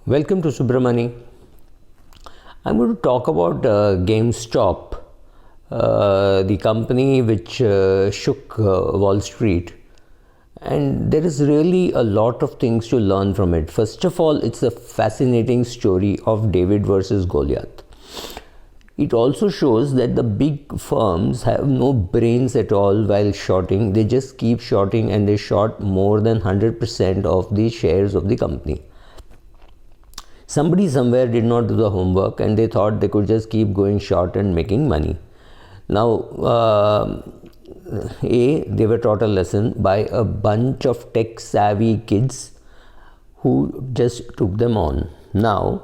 Welcome to Subramani. I'm going to talk about GameStop, the company which shook Wall Street. And there is really a lot of things to learn from it. First of all, it's a fascinating story of David versus Goliath. It also shows that the big firms have no brains at all while shorting. They just keep shorting, and they short more than 100% of the shares of the company. Somebody somewhere did not do the homework, and they thought they could just keep going short and making money. Now, they were taught a lesson by a bunch of tech savvy kids who just took them on. Now,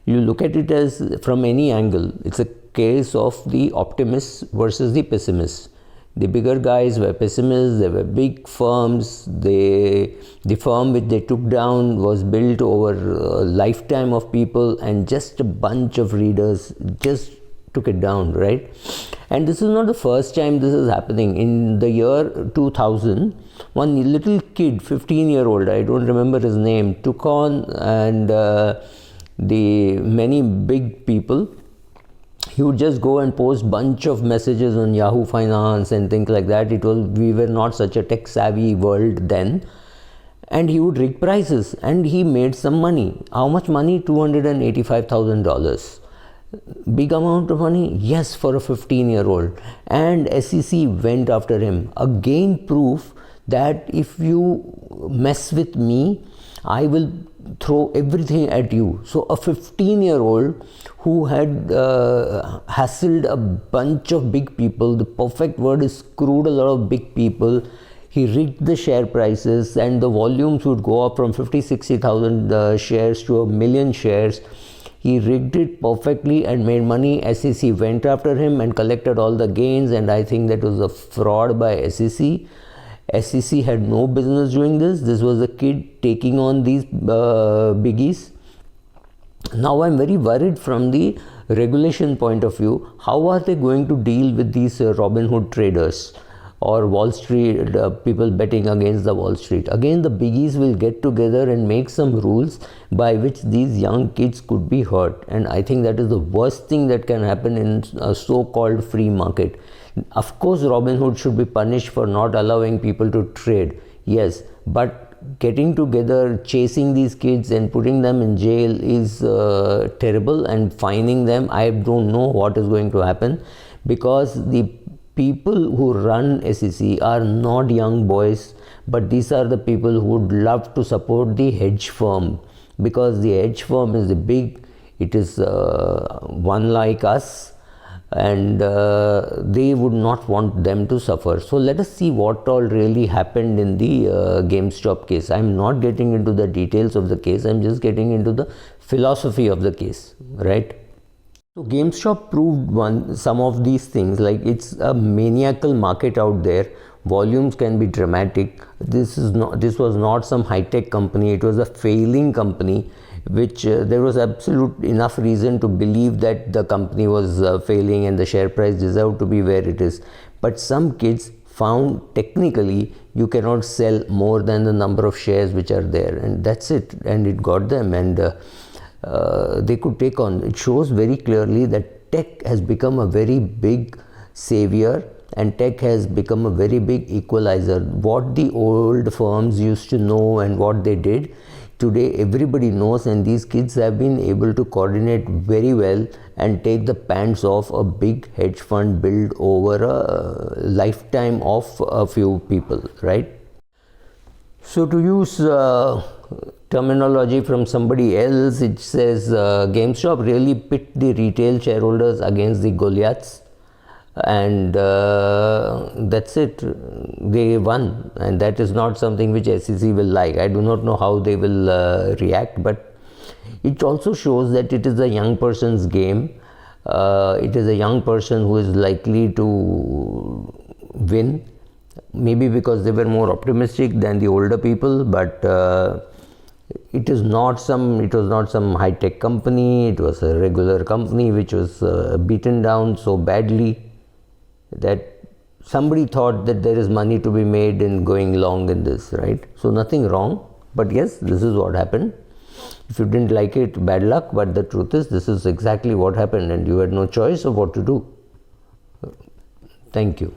you look at it as from any angle, it's a case of the optimists versus the pessimists. The bigger guys were pessimists. They were big firms. The firm which they took down was built over a lifetime of people, and just a bunch of readers just took it down, right? And this is not the first time this is happening. In the year 2000, one little kid, 15-year-old, I don't remember his name, took on and the many big people. He would just go and post bunch of messages on Yahoo Finance and things like that. We were not such a tech savvy world then. And he would rig prices, and he made some money. How much money? $285,000. Big amount of money? Yes, for a 15-year-old. And SEC went after him. Again, proof that if you mess with me, I will throw everything at you. So a 15-year-old who had hassled a bunch of big people, the perfect word is screwed a lot of big people. He rigged the share prices, and the volumes would go up from 50,000-60,000 shares to 1 million shares. He rigged it perfectly and made money. SEC went after him and collected all the gains, and I think that was a fraud by SEC. SEC had no business doing this. This was a kid taking on these biggies. Now I'm very worried from the regulation point of view. How are they going to deal with these Robinhood traders or Wall Street people betting against the Wall Street? Again, the biggies will get together and make some rules by which these young kids could be hurt. And I think that is the worst thing that can happen in a so-called free market. Of course, Robinhood should be punished for not allowing people to trade. Yes, but getting together, chasing these kids and putting them in jail is terrible, and fining them, I don't know what is going to happen, because the people who run SEC are not young boys, but these are the people who would love to support the hedge firm, because the hedge firm is it is one like us, and they would not want them to suffer. So let us see what all really happened in the GameStop case. I'm not getting into the details of the case. I'm just getting into the philosophy of the case, right? So GameStop proved some of these things, like it's a maniacal market out there. Volumes can be dramatic. This was not some high-tech company. It was a failing company, which there was absolute enough reason to believe that the company was failing and the share price deserved to be where it is. But some kids found technically you cannot sell more than the number of shares which are there, and that's it. And it got them, and they could take on. It shows very clearly that tech has become a very big savior, and tech has become a very big equalizer. What the old firms used to know and what they did, today everybody knows, and these kids have been able to coordinate very well and take the pants off a big hedge fund built over a lifetime of a few people, right? So to use terminology from somebody else, it says GameStop really pit the retail shareholders against the Goliaths, and that's it. They won, and that is not something which SEC will like. I do not know how they will react, but it also shows that it is a young person's game. It is a young person who is likely to win, maybe because they were more optimistic than the older people, but it was not some high-tech company. It was a regular company which was beaten down so badly that somebody thought that there is money to be made in going long in this, right? So nothing wrong, but yes, this is what happened. If you didn't like it, bad luck, but the truth is this is exactly what happened and you had no choice of what to do. Thank you.